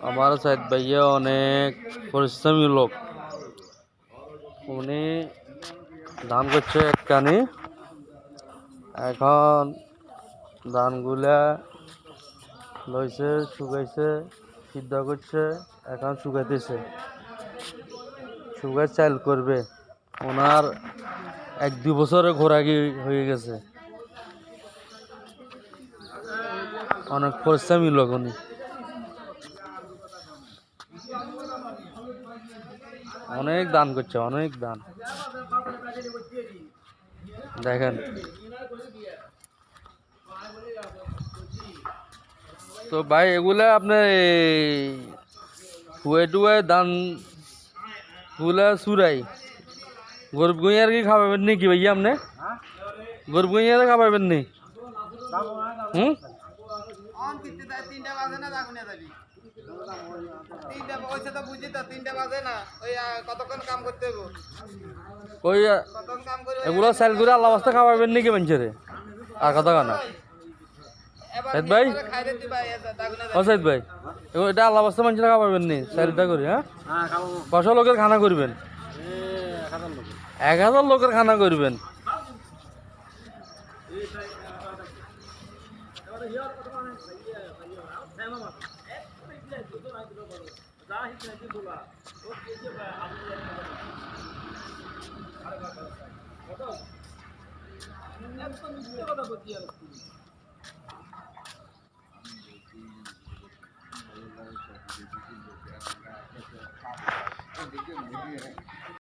আমার সাইদ ভাইয়া অনেক পরিশ্রমী লোক। উনি ধান করছে একখানি, এখন ধানগুলা লইছে, শুকাইছে, সিদ্ধ করছে, এখন শুকাইতেছে, শুকাই চাল করবে। ওনার 1-2 বছরে ঘোরাঘি হয়ে গেছে। অনেক পরিশ্রমী লোক উনি। অনেক দান করছে, অনেক দান। দেখেন তো ভাই, এগুলা আপনার হুয়ে টুয়ে দান গুলা চুরাই গরিব গুঁইয়ার কি খাওয়াবেন নি? কি ভাইয়া আপনি গরিব গুঁইয়ারে খাওয়াবেন নি? হুম কই এগুলা সেল করে আল্লাহ বাস্তা খাওয়াবেন নাকি মানুষের? আর কথা কানা সাইদ ভাই, ও সাইদ ভাই, এটা আল্লাহ বাস্তা মানুষের খাওয়াবেন নি? সেলটা করি, হ্যাঁ? 500 লোকের খানা করবেন? 1000 লোকের খানা করবেন?